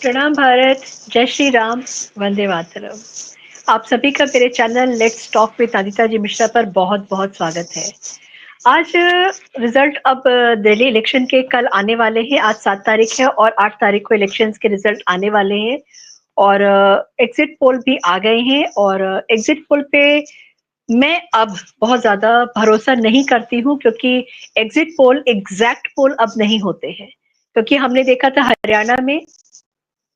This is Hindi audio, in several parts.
प्रणाम भारत, जय श्री राम, वंदे मातरम। आप सभी का मेरे channel let's talk with Adita ji Mishra पर बहुत-बहुत स्वागत है। आज रिजल्ट अब दिल्ली इलेक्शन के कल आने वाले हैं। आज 7 तारीख है और 8 तारीख को इलेक्शंस के रिजल्ट आने वाले हैं और एग्जिट पोल भी आ गए हैं और एग्जिट पोल पे मैं अब बहुत ज़्यादा भरोसा नहीं करती हूँ क्योंकि एग्जिट पोल एग्जैक्ट पोल अब नहीं होते हैं। क्योंकि हमने देखा था हरियाणा में,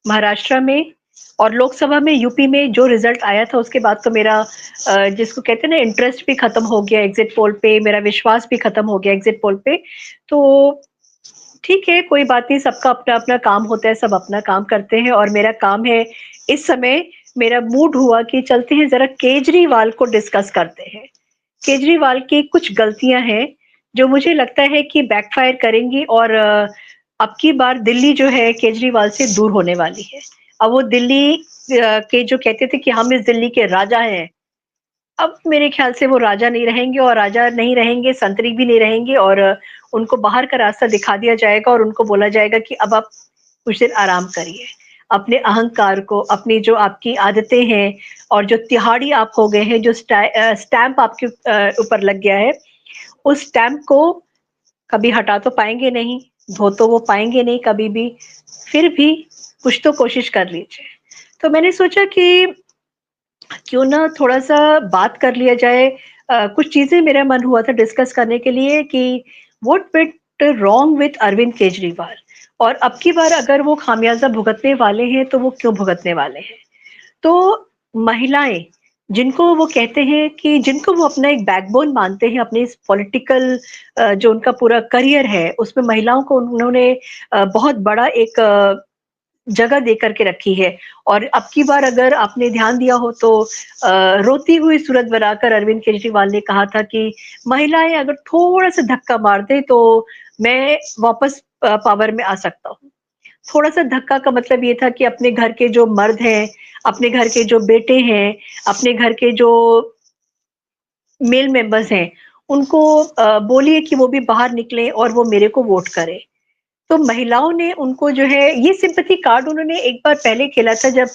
महाराष्ट्र में और लोकसभा में, यूपी में जो रिजल्ट आया था उसके बाद तो मेरा जिसको कहते हैं ना इंटरेस्ट भी खत्म हो गया एग्जिट पोल पे, मेरा विश्वास भी खत्म हो गया एग्जिट पोल पे। तो ठीक है, कोई बात नहीं, सबका अपना-अपना काम होता है, सब अपना काम करते हैं और मेरा काम है इस समय मेरा मूड हुआ कि चलते हैं ज़रा केजरीवाल को डिस्कस करते हैं। केजरीवाल की कुछ गलतियाँ हैं, जो मुझे लगता है कि बैकफायर करेंगी और अब की बार दिल्ली जो है केजरीवाल से दूर होने वाली है। अब वो दिल्ली के जो कहते थे कि हम इस दिल्ली के राजा हैं, अब मेरे ख्याल से वो राजा नहीं रहेंगे और राजा नहीं रहेंगे, संतरी भी नहीं रहेंगे और उनको बाहर का रास्ता दिखा दिया जाएगा और उनको बोला जाएगा कि अब आप कुछ देर आराम करिए। अपने अहंकार को, अपनी जो आपकी आदतें हैं और जो तिहाड़ी आप हो गए हैं, जो स्टैम्प आपके ऊपर लग गया है, उस स्टैम्प को कभी हटा तो पाएँगे नहीं, धो तो वो पाएँगे नहीं कभी भी, फिर भी कुछ तो कोशिश कर लीजिए। तो मैंने सोचा कि क्यों ना थोड़ा-सा बात कर लिया जाए। कुछ चीज़ें मेरा मन हुआ था डिस्कस करने के लिए कि what went wrong with Arvind Kejriwal और अब की बार अगर वो खामियाज़ा भुगतने वाले हैं, तो वो क्यों भुगतने वाले हैं? तो महिलाएँ, जिनको वो कहते हैं कि जिनको वो अपना एक बैकबोन मानते हैं, अपनी इस पॉलिटिकल जो उनका पूरा करियर है, उसमें महिलाओं को उन्होंने बहुत बड़ा एक जगह दे कर के रखी है और अब की बार अगर आपने ध्यान दिया हो तो रोती हुई सूरत बनाकर अरविंद केजरीवाल ने कहा था कि महिलाएँ अगर थोड़ा-सा धक्का मार दें, तो मैं वापस पावर में आ सकता हूँ। थोड़ा-सा धक्का का मतलब ये था कि अपने घर के जो मर्द हैं, अपने घर के जो बेटे हैं, अपने घर के जो मेल मेंबर्स हैं, उनको बोलिए कि वो भी बाहर निकलें और वो मेरे को वोट करें। तो महिलाओं ने उनको जो है ये सिंपैथी कार्ड उन्होंने एक बार पहले खेला था जब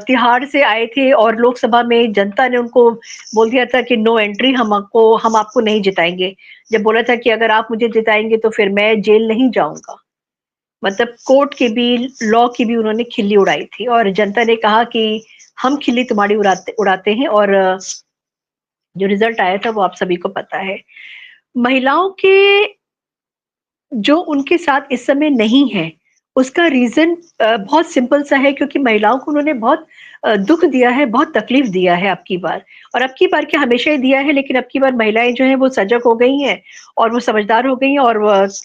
तिहाड़ से आए थे और लोकसभा में जनता ने उनको बोल दिया था कि नो एंट्री, हम आपको नहीं जिताएँगे। जब बोला था कि अगर आप मुझे जिताएँगे तो फिर मैं जेल नहीं जाऊँगा। मतलब कोर्ट की भी, लॉ की भी उन्होंने खिल्ली उड़ाई थी और जनता ने कहा कि हम खिल्ली तुम्हारी उड़ाते उड़ाते हैं और जो रिजल्ट आया था वो आप सभी को पता है। महिलाओं के जो उनके साथ इस समय नहीं है, उसका रीज़न बहुत सिंपल सा है क्योंकि महिलाओं को उन्होंने बहुत दुःख दिया है, बहुत तकलीफ दिया है अब की बार और अब की बार क्या हमेशा ही दिया है लेकिन अब की बार महिलाएँ जो हैं वो सजग हो गई हैं और वो समझदार हो गई हैं और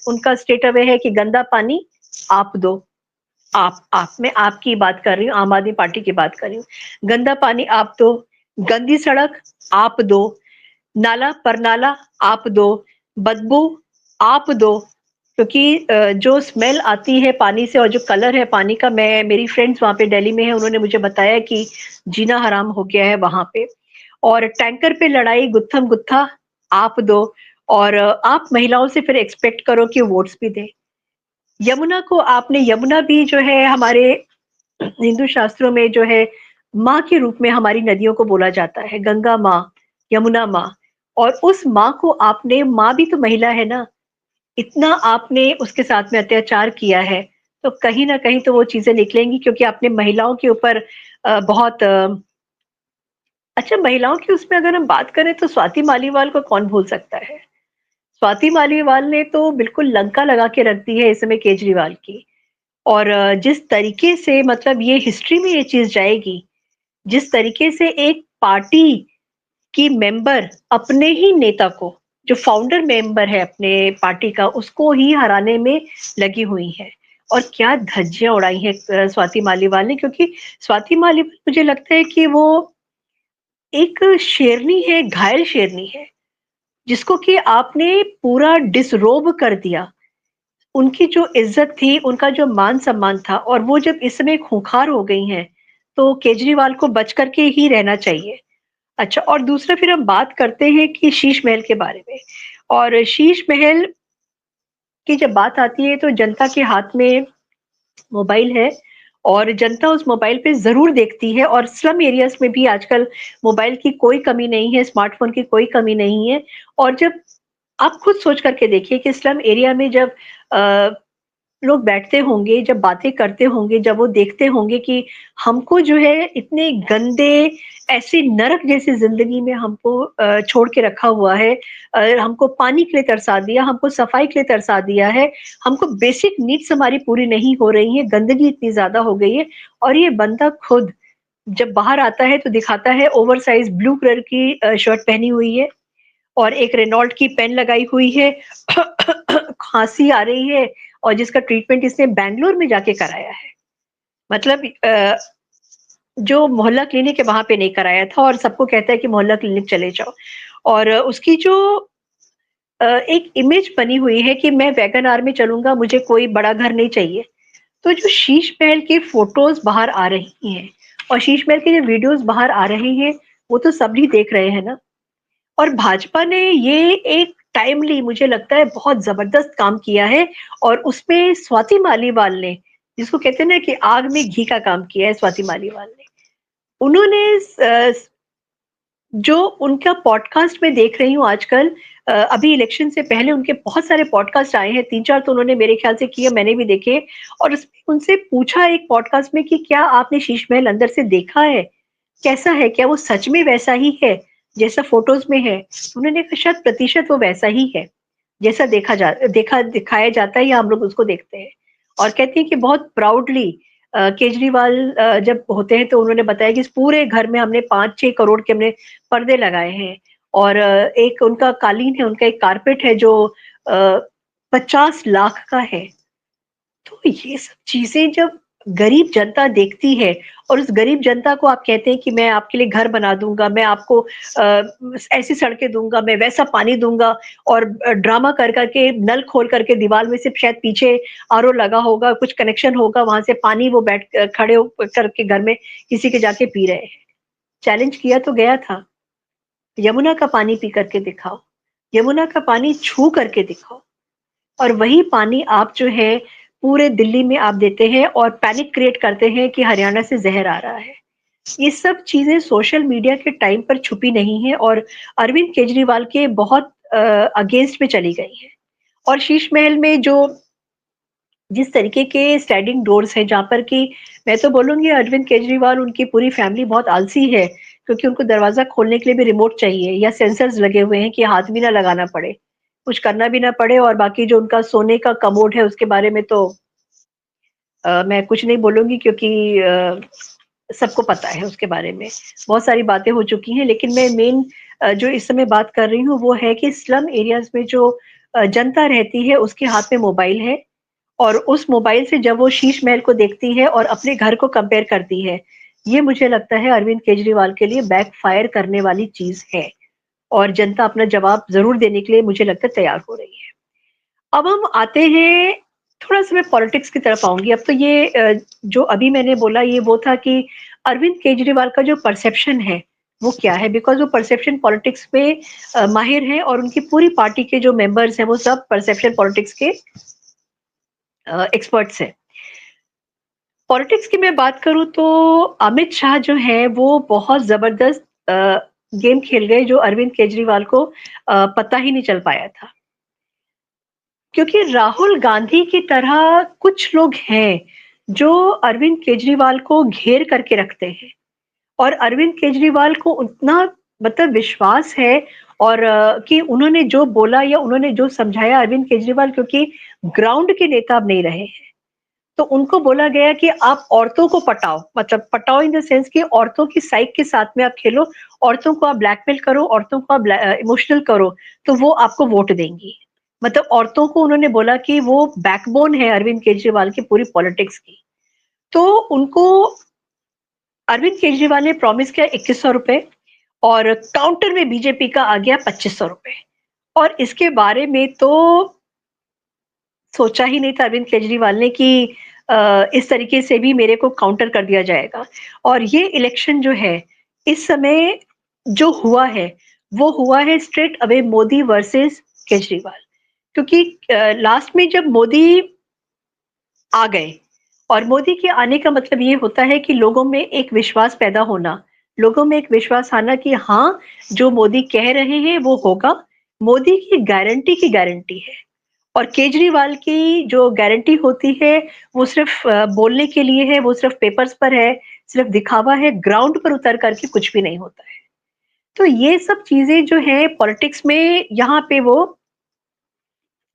उनका स्टेट अवे है कि गंदा पानी आप दो। आप मैं आपकी बात कर रही हूँ, आम आदमी पार्टी की बात कर रही हूँ। गंदा पानी आप दो, गंदी सड़क आप दो, नाला परनाला आप दो, बदबू आप दो, क्योंकि जो स्मेल आती है पानी से और जो कलर है पानी का, मैं मेरी फ्रेंड्स वहाँ पे दिल्ली में हैं, उन्होंने मुझे बताया कि जीना हराम हो गया है वहाँ पे। और टैंकर पे लड़ाई गुत्थम-गुत्था आप दो और आप महिलाओं से फिर एक्सपेक्ट करो कि वोट्स भी दें। यमुना भी जो है हमारे हिंदू शास्त्रों में जो है माँ के रूप में हमारी नदियों को बोला जाता है, गंगा माँ, यमुना माँ और उस माँ को आपने माँ भी तो महिला है ना, इतना आपने उसके साथ में अत्याचार किया है, तो कहीं न कहीं तो वो चीज़ें निकलेंगी क्योंकि आपने महिलाओं के ऊपर बहुत अच्छा महिलाओं की उसमें अगर हम बात करें तो स्वाति मालीवाल को कौन भूल सकता है? स्वाति मालीवाल ने तो बिल्कुल लंका लगा के रख दी है इस समय केजरीवाल की। और जिस तरीके से मतलब ये हिस्ट्री में ये चीज़ जाएगी, जिस तरीके से एक पार्टी की मेंबर अपने ही नेता को, जो फाउंडर मेंबर है अपने पार्टी का, उसको ही हराने में लगी हुई है। और क्या धज्जियाँ उड़ाई हैं स्वाति मालीवाल ने क्योंकि स्वाति मालीवाल मुझे लगता है कि वो एक शेरनी है, घायल शेरनी है, जिसको कि आपने पूरा डिसरोब कर दिया। उनकी जो इज़्ज़त थी, उनका जो मान-सम्मान था और वो जब इस समय खूंखार हो गई हैं, तो केजरीवाल को बच कर के ही रहना चाहिए। अच्छा और दूसरा फिर हम बात करते हैं कि शीश महल के बारे में और शीश महल की जब बात आती है तो जनता के हाथ में मोबाइल है और जनता उस मोबाइल पे ज़रूर देखती है और स्लम एरियाज़ में भी आजकल मोबाइल की कोई कमी नहीं है, स्मार्टफ़ोन की कोई कमी नहीं है। और जब आप खुद सोच कर के देखिए कि स्लम एरिया में जब अ, लोग बैठते होंगे, जब बातें करते होंगे, जब वो देखते होंगे कि हमको जो है इतने गंदे ऐसे नरक जैसी ज़िंदगी में हमको छोड़ के रखा हुआ है। हमको पानी के लिए तरसा दिया, हमको सफाई के लिए तरसा दिया है, हमको बेसिक नीड्स हमारी पूरी नहीं हो रही हैं, गंदगी इतनी ज़्यादा हो गई है और ये बंदा खुद जब बाहर आता है तो दिखाता है ओवरसाइज़ ब्लू कलर की शर्ट पहनी हुई है और एक रेनॉल्ट की पेन लगाई हुई है, खाँसी आ रही है और जिसका ट्रीटमेंट इसने बैंगलोर में जाके कराया है। मतलब जो मोहल्ला क्लिनिक है वहाँ पे नहीं कराया था और सबको कहता है कि मोहल्ला क्लिनिक चले जाओ। और उसकी जो एक इमेज बनी हुई है कि मैं वैगन आर में चलूँगा, मुझे कोई बड़ा घर नहीं चाहिए। तो जो शीश महल की फ़ोटोज़ बाहर आ रही हैं और शीश महल की जो वीडियोज़ बाहर आ रही हैं, वो तो सभी देख रहे हैं ना। और भाजपा ने ये एक टाइमली मुझे लगता है बहुत ज़बरदस्त काम किया है और उसमें स्वाति मालीवाल ने, जिसको कहते हैं ना कि आग में घी का काम किया है स्वाति मालीवाल ने। उन्होंने जो उनका पॉडकास्ट मैं देख रही हूँ आजकल, अभी इलेक्शन से पहले उनके बहुत सारे पॉडकास्ट आए हैं, 3-4 तो उन्होंने मेरे ख्याल से किए, मैंने भी देखे। और उसमें उनसे पूछा एक पॉडकास्ट में कि क्या आपने शीश महल अंदर से देखा है? कैसा है? क्या वो सच में वैसा ही है, जैसा फ़ोटोज़ में है? उन्होंने कहा शत प्रतिशत वो वैसा ही है, जैसा दिखाया जाता है या हम लोग उसको देखते हैं। और कहती हैं कि बहुत प्राउडली केजरीवाल जब होते हैं तो उन्होंने बताया कि इस पूरे घर में हमने 5-6 करोड़ के हमने पर्दे लगाए हैं और एक उनका कालीन है, उनका एक कारपेट है जो 50 लाख का है। तो ये सब चीज़ें जब गरीब जनता देखती है और उस गरीब जनता को आप कहते हैं कि मैं आपके लिए घर बना दूँगा, मैं आपको ऐसी सड़कें दूँगा, मैं वैसा पानी दूँगा और ड्रामा कर के नल खोल करके दीवार में से शायद पीछे आरओ लगा होगा, कुछ कनेक्शन होगा, वहाँ से पानी वो खड़े हो करके घर में किसी के जाके पी रहे हैं। चैलेंज किया तो गया था, यमुना का पानी पी करके दिखाओ, यमुना का पानी छू करके दिखाओ। और वही पानी आप जो है पूरे दिल्ली में आप देते हैं और पैनिक क्रिएट करते हैं कि हरियाणा से ज़हर आ रहा है। ये सब चीज़ें सोशल मीडिया के टाइम पर छुपी नहीं हैं और अरविंद केजरीवाल के बहुत अगेंस्ट में चली गई हैं। और शीश महल में जो जिस तरीके के स्लाइडिंग डोर्स हैं जहाँ पर कि मैं तो बोलूँगी अरविंद केजरीवाल उनकी पूरी फैमिली बहुत आलसी है, क्योंकि उनको दरवाज़ा खोलने के लिए भी रिमोट चाहिए या सेंसर्स लगे हुए हैं कि हाथ भी ना लगाना पड़े, कुछ करना भी ना पड़े। और बाकी जो उनका सोने का कमोड है उसके बारे में तो मैं कुछ नहीं बोलूँगी क्योंकि सबको पता है उसके बारे में। बहुत सारी बातें हो चुकी हैं, लेकिन मैं मेन जो इस समय बात कर रही हूँ वो है कि स्लम एरियाज़ में जो जनता रहती है उसके हाथ में मोबाइल है और उस मोबाइल से जब वो शीश महल को देखती है और अपने घर को कंपेयर करती है, ये मुझे लगता है अरविंद केजरीवाल के लिए बैकफ़ायर करने वाली चीज़ है और जनता अपना जवाब ज़रूर देने के लिए मुझे लगता है तैयार हो रही है। अब हम आते हैं, थोड़ा-सा मैं पॉलिटिक्स की तरफ आऊँगी। अब तो ये जो अभी मैंने बोला ये वो था कि अरविंद केजरीवाल का जो परसेप्शन है, वो क्या है? बिकॉज़ वो परसेप्शन पॉलिटिक्स में माहिर हैं और उनकी पूरी पार्टी के जो मेंबर्स हैं, वो सब परसेप्शन पॉलिटिक्स के एक्सपर्ट्स हैं। पॉलिटिक्स की मैं बात करूँ तो अमित शाह जो हैं, वो बहुत ज़बरदस्त गेम खेल गए जो अरविंद केजरीवाल को पता ही नहीं चल पाया था। क्योंकि राहुल गांधी की तरह कुछ लोग हैं, जो अरविंद केजरीवाल को घेर करके रखते हैं और अरविंद केजरीवाल को उतना मतलब विश्वास है और कि उन्होंने जो बोला या उन्होंने जो समझाया अरविंद केजरीवाल क्योंकि ग्राउंड के नेता अब नहीं रहे हैं। तो उनको बोला गया कि आप औरतों को पटाओ, मतलब पटाओ इन द सेंस कि औरतों की साइड के साथ में आप खेलो, औरतों को आप ब्लैकमेल करो, औरतों को आप इमोशनल करो, तो वो आपको वोट देंगी। मतलब औरतों को उन्होंने बोला कि वो बैकबोन है अरविंद केजरीवाल की पूरी पॉलिटिक्स की। तो उनको अरविंद केजरीवाल ने प्रॉमिस किया ₹2100 और काउंटर में बीजेपी का आ गया ₹2500। और इसके बारे में तो सोचा ही नहीं था अरविंद केजरीवाल ने कि इस तरीके से भी मेरे को काउंटर कर दिया जाएगा। और ये इलेक्शन जो है, इस समय जो हुआ है, वो हुआ है straight away Modi versus Kejriwal. क्योंकि लास्ट में जब मोदी आ गए और मोदी के आने का मतलब ये होता है कि लोगों में एक विश्वास पैदा होना, लोगों में एक विश्वास आना कि हाँ, जो मोदी कह रहे हैं वो होगा। मोदी की गारंटी है। और केजरीवाल की जो गारंटी होती है, वो सिर्फ़ बोलने के लिए है, वो सिर्फ़ पेपर्स पर है, सिर्फ़ दिखावा है, ग्राउंड पर उतर कर के कुछ भी नहीं होता है। तो ये सब चीज़ें जो हैं पॉलिटिक्स में यहाँ पे वो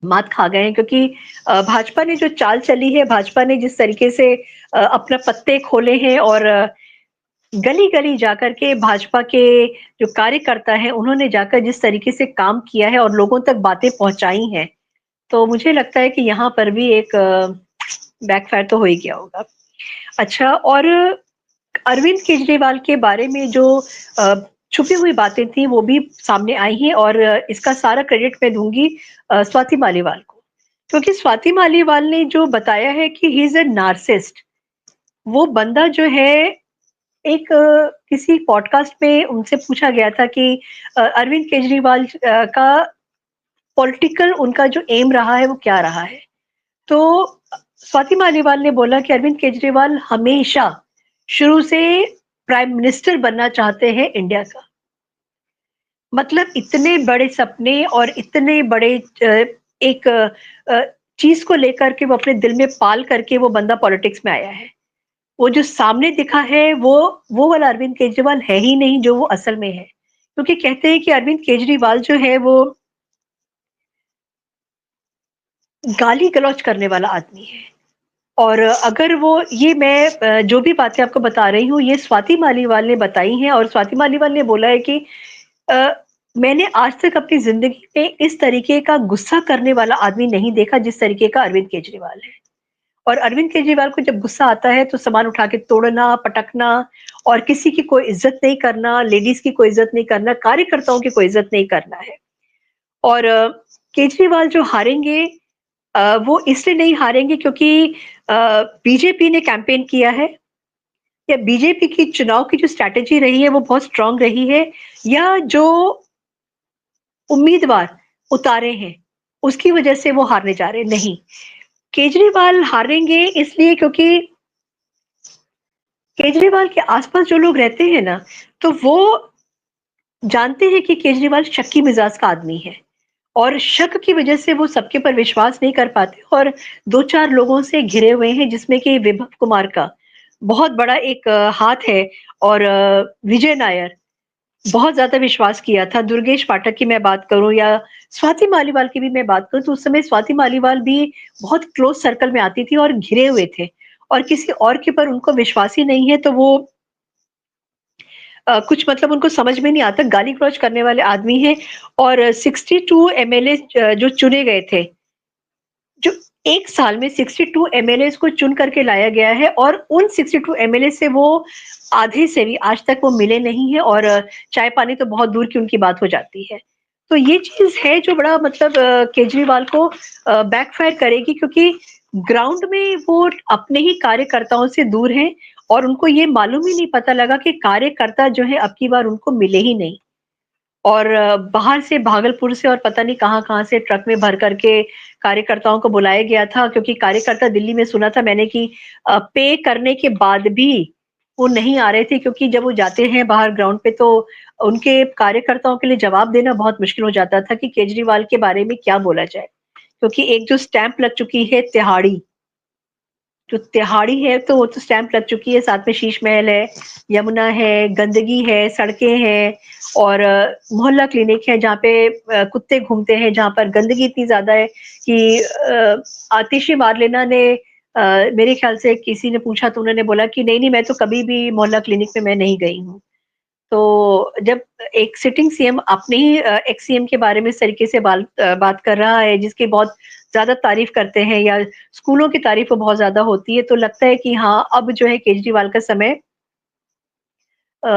मात खा गए हैं क्योंकि भाजपा ने जो चाल चली है, भाजपा ने जिस तरीके से अपना पत्ते खोले हैं और गली-गली जाकर के भाजपा के जो कार्यकर्ता हैं, उन्होंने जाकर जिस तरीके से काम किया है और लोगों तक बातें पहुँचाई हैं, तो मुझे लगता है कि यहाँ पर भी एक बैकफायर तो हो ही गया होगा। अच्छा और अरविंद केजरीवाल के बारे में जो अ, छुपी हुई बातें थी वो भी सामने आई हैं और इसका सारा क्रेडिट मैं दूँगी स्वाति मालीवाल को। क्योंकि स्वाति मालीवाल ने जो बताया है कि ही इज़ अ नार्सिसिस्ट वो बंदा जो है एक किसी पॉडकास्ट में उनसे पूछा गया था कि अरविंद केजरीवाल का पॉलिटिकल उनका जो एम रहा है वो क्या रहा है? तो स्वाति मालीवाल ने बोला कि अरविंद केजरीवाल हमेशा शुरू से प्राइम मिनिस्टर बनना चाहते हैं इंडिया का। मतलब इतने बड़े सपने और इतने बड़े एक चीज़ को लेकर के वो अपने दिल में पाल करके वो बंदा पॉलिटिक्स में आया है। वो जो सामने दिखा है वो वाला अरविंद केजरीवाल है ही नहीं जो वो असल में है। क्योंकि कहते हैं कि अरविंद केजरीवाल जो है वो गाली-गलौच करने वाला आदमी है। और अगर वो ये मैं जो भी बातें आपको बता रही हूँ, ये स्वाति मालीवाल ने बताई हैं और स्वाति मालीवाल ने बोला है कि अ, मैंने आज तक अपनी ज़िंदगी में इस तरीके का गुस्सा करने वाला आदमी नहीं देखा, जिस तरीके का अरविंद केजरीवाल है। और अरविंद केजरीवाल को जब गुस्सा आता है, तो सामान उठा के तोड़ना, पटकना और किसी की कोई इज़्ज़त नहीं करना, लेडीज़ की कोई इज़्ज़त नहीं करना, कार्यकर्ताओं की कोई इज़्ज़त नहीं करना है। और केजरीवाल जो हारेंगे वो इसलिए नहीं हारेंगे क्योंकि बीजेपी ने कैंपेन किया है या बीजेपी की चुनाव की जो स्ट्रैटेजी रही है वो बहुत स्ट्रांग रही है या जो उम्मीदवार उतारे हैं उसकी वजह से वो हारने जा रहे हैं नहीं केजरीवाल हारेंगे इसलिए क्योंकि केजरीवाल के आसपास जो लोग रहते हैं ना तो वो जानते हैं कि केजरीवाल शक्की मिजाज का आदमी है और शक की वजह से वो सबके पर विश्वास नहीं कर पाते और 2-4 लोगों से घिरे हुए हैं जिसमें कि विभव कुमार का बहुत बड़ा एक हाथ है और विजय नायर बहुत ज़्यादा विश्वास किया था। दुर्गेश पाठक की मैं बात करूँ या स्वाति मालीवाल की भी मैं बात करूँ तो उस समय स्वाति मालीवाल भी बहुत क्लोज़ सर्कल में आती थी और घिरे हुए थे और किसी और के ऊपर उनको विश्वास ही नहीं है तो वो कुछ मतलब उनको समझ में नहीं आता गाली-गलौच करने वाले आदमी हैं और 62 एमएलए जो चुने गए थे, जो 1 साल में 62 एमएलएस को चुन करके लाया गया है और उन 62 एमएलए से वो आधे से भी आज तक वो मिले नहीं हैं और चाय-पानी तो बहुत दूर की उनकी बात हो जाती है। तो ये चीज़ है जो बड़ा मतलब केजरीवाल को बैकफायर करेगी क्योंकि ग्राउंड में वो अपने ही कार्यकर्ताओं से दूर हैं और उनको ये मालूम ही नहीं पता लगा कि कार्यकर्ता जो है अब की बार उनको मिले ही नहीं। और बाहर से भागलपुर से और पता नहीं कहाँ-कहाँ से ट्रक में भर करके कार्यकर्ताओं को बुलाया गया था क्योंकि कार्यकर्ता दिल्ली में सुना था मैंने कि पे करने के बाद भी वो नहीं आ रहे थे क्योंकि जब वो जाते हैं बाहर ग्राउंड पे तो उनके कार्यकर्ताओं के लिए जवाब देना बहुत मुश्किल हो जाता था कि केजरीवाल के बारे में क्या बोला जाए। क्योंकि एक जो स्टैम्प लग चुकी है तिहाड़ी जो तिहाड़ी है तो वो तो स्टैंप लग चुकी है, साथ में शीश महल है, यमुना है, गंदगी है, सड़कें हैं और मोहल्ला क्लिनिक है जहाँ पे कुत्ते घूमते हैं, जहाँ पर गंदगी इतनी ज़्यादा है कि आतिशी मारलेना ने मेरे ख्याल से किसी ने पूछा तो उन्होंने बोला कि नहीं, नहीं मैं तो कभी भी मोहल्ला क्लिनिक में मैं नहीं गई हूँ। तो जब एक सिटिंग सीएम अपने ही एक्स सीएम के बारे में इस तरीके से बात कर रहा है जिसकी बहुत ज़्यादा तारीफ़ करते हैं या स्कूलों की तारीफ़ बहुत ज़्यादा होती है, तो लगता है कि हाँ, अब जो है केजरीवाल का समय अ,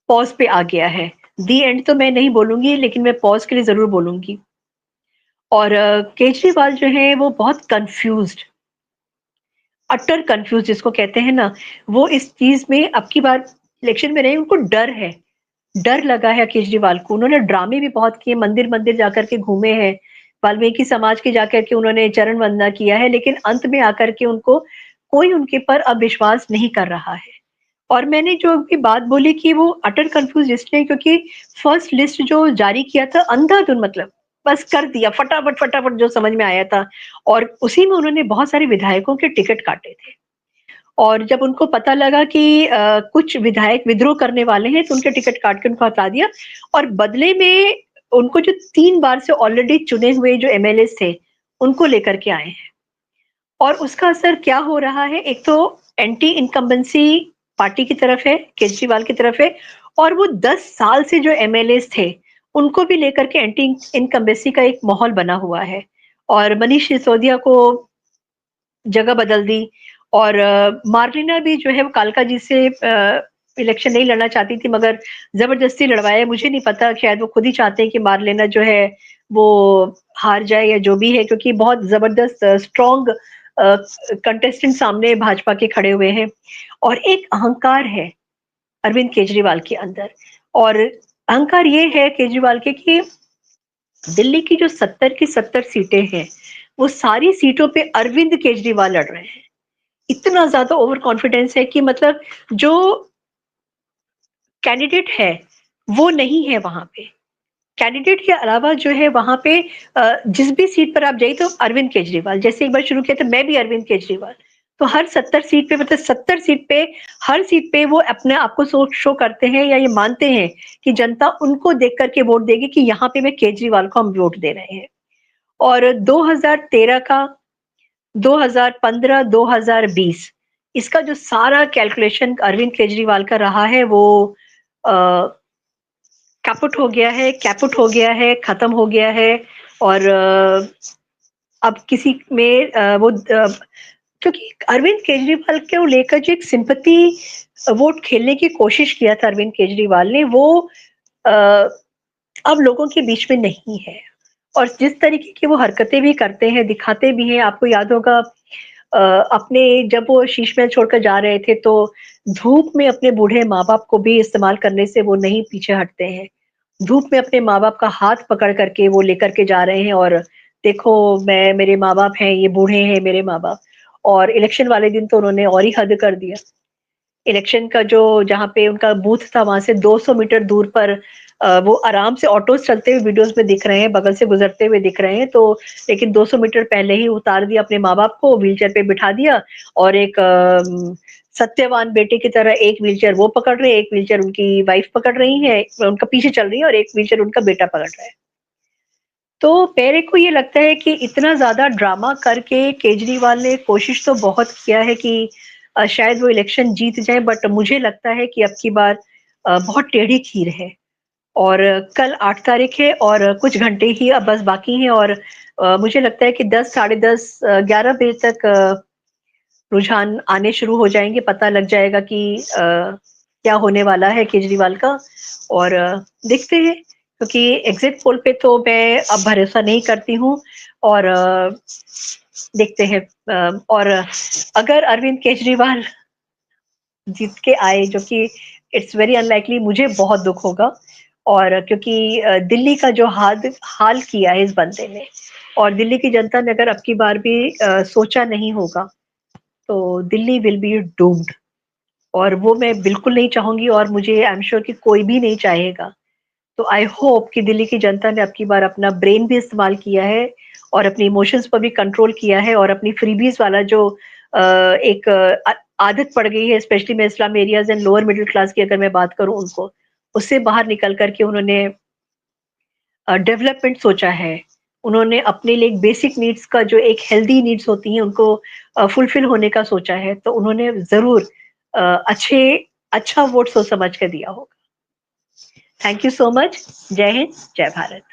पॉज़ पे आ गया है। दी एंड तो मैं नहीं बोलूँगी लेकिन मैं पॉज़ के लिए ज़रूर बोलूँगी। और केजरीवाल जो है वो बहुत कन्फ्यूज़्ड अटर कन्फ्यूज़ जिसको कहते हैं ना, वो इस चीज़ में अब की बार इलेक्शन में नहीं उनको डर है। डर लगा है केजरीवाल को, उन्होंने ड्रामे भी बहुत किए, मंदिर-मंदिर जाकर के घूमे हैं, वाल्मीकि समाज के जाकर के उन्होंने चरण वंदना किया है, लेकिन अंत में आकर के उनको कोई उनके पर अब विश्वास नहीं कर रहा है। और मैंने जो अभी बात बोली कि वो अटर कन्फ्यूज़ इसलिए क्योंकि फर्स्ट लिस्ट जो जारी किया था अंधाधुंध, मतलब बस कर दिया फटाफट जो समझ में आया था, और उसी में उन्होंने बहुत सारे विधायकों के टिकट काटे थे। और जब उनको पता लगा कि कुछ विधायक विद्रोह करने वाले हैं, तो उनके टिकट काट के उनको हटा दिया, और बदले में उनको जो 3 बार से ऑलरेडी चुने हुए जो एमएलएज़ थे, उनको लेकर के आए हैं। और उसका असर क्या हो रहा है, एक तो एंटी इनकम्बेंसी पार्टी की तरफ है, केजरीवाल की तरफ है, और वो 10 साल से जो एमएलएज़ थे, उनको भी लेकर के एंटी इनकम्बेंसी का एक माहौल बना हुआ है। और मनीष सिसोदिया को जगह बदल दी, और मार्लिना भी जो है वो कालका जी से इलेक्शन नहीं लड़ना चाहती थी, मगर ज़बरदस्ती लड़वाया। मुझे नहीं पता, शायद वो खुद ही चाहते हैं कि मार्लिना जो है वो हार जाए या जो भी है, क्योंकि बहुत ज़बरदस्त स्ट्रॉन्ग कंटेस्टेंट सामने भाजपा के खड़े हुए हैं। और एक अहंकार है अरविंद केजरीवाल के अंदर, और अहंकार ये है केजरीवाल के कि दिल्ली की जो 70 की 70 सीटें हैं, वो सारी सीटों पे अरविंद केजरीवाल लड़ रहे हैं। इतना ज़्यादा ओवर कॉन्फिडेंस है कि मतलब जो कैंडिडेट है, वो नहीं है वहाँ पे। कैंडिडेट के अलावा जो है वहाँ पे जिस भी सीट पर आप जाइए तो अरविंद केजरीवाल, जैसे एक बार शुरू किया था मैं भी अरविंद केजरीवाल, तो हर 70 सीट पे, मतलब 70 सीट पे, हर सीट पे वो अपने आप को शो करते हैं या ये मानते हैं कि जनता उनको देख कर के वोट देगी कि यहाँ पे मैं केजरीवाल को हम वोट दे रहे हैं। और 2013 का, 2015, 2020 इसका जो सारा कैलकुलेशन अरविंद केजरीवाल का रहा है, वो अ, कैपुट हो गया है, खत्म हो गया है। और अब किसी में क्योंकि अरविंद केजरीवाल को लेकर जो एक सिंपैथी वोट खेलने की कोशिश किया था अरविंद केजरीवाल ने, वो अ, अब लोगों के बीच में नहीं है। और जिस तरीके की वो हरकतें भी करते हैं, दिखाते भी हैं, आपको याद होगा अपने जब वो शीश महल छोड़कर जा रहे थे, तो धूप में अपने बूढ़े माँ-बाप को भी इस्तेमाल करने से वो नहीं पीछे हटते हैं। धूप में अपने माँ-बाप का हाथ पकड़ करके वो लेकर के जा रहे हैं, और देखो मैं, मेरे माँ-बाप हैं, ये बूढ़े हैं मेरे माँ-बाप। और इलेक्शन वाले दिन तो उन्होंने और ही हद कर दिया। इलेक्शन का जो, जहाँ पे उनका बूथ था, वहाँ से 200 मीटर दूर पर वो आराम से ऑटोज़ चलते हुए वीडियोज़ में दिख रहे हैं, बगल से गुज़रते हुए दिख रहे हैं, तो लेकिन 200 मीटर पहले ही उतार दिया अपने माँ-बाप को, व्हीलचेयर पे बिठा दिया, और एक सत्यवान बेटे की तरह एक व्हीलचेयर वो पकड़ रहे हैं, एक व्हीलचेयर उनकी वाइफ़ पकड़ रही है, उनका पीछे चल रही है, और एक व्हीलचेयर उनका बेटा पकड़ रहा है। तो मेरे को ये लगता है कि इतना ज़्यादा ड्रामा करके केजरीवाल ने कोशिश तो बहुत किया है कि शायद वो इलेक्शन जीत जाएँ, बट मुझे लगता है कि अब की बार बहुत टेढ़ी खीर है। और कल 8 तारीख है, और कुछ घंटे ही अब बस बाकी हैं, और मुझे लगता है कि 10 साढ़े 10 11 बजे तक रुझान आने शुरू हो जाएँगे, पता लग जाएगा कि क्या होने वाला है केजरीवाल का। और देखते हैं, क्योंकि एग्ज़िट पोल पे तो मैं अब भरोसा नहीं करती हूँ, और देखते हैं। और अगर अरविंद केजरीवाल जीत के आए, जो कि इट्स वेरी अनलाइकली, मुझे बहुत दुःख होगा। और क्योंकि दिल्ली का जो हाल किया है इस बंदे ने, और दिल्ली की जनता ने अगर अब की बार भी सोचा नहीं होगा, तो दिल्ली विल बी डूम्ड, और वो मैं बिल्कुल नहीं चाहूँगी, और मुझे आई एम श्योर कि कोई भी नहीं चाहेगा। तो आई होप कि दिल्ली की जनता ने अब की बार अपना ब्रेन भी इस्तेमाल किया है, और अपने इमोशंस पर भी कंट्रोल किया है, और अपनी फ्रीबीज़ वाला जो एक आदत पड़ गई है, स्पेशली में slum areas and lower middle class की अगर मैं बात करूँ उनको, उससे बाहर निकल कर के उन्होंने डेवलपमेंट सोचा है। उन्होंने अपने लिए एक बेसिक नीड्स का, जो एक हेल्दी नीड्स होती हैं, उनको फुलफिल होने का सोचा है, तो उन्होंने ज़रूर अ, अच्छे अच्छा वोट सोच समझ कर दिया होगा। Thank you so much. जय हिंद, जय भारत।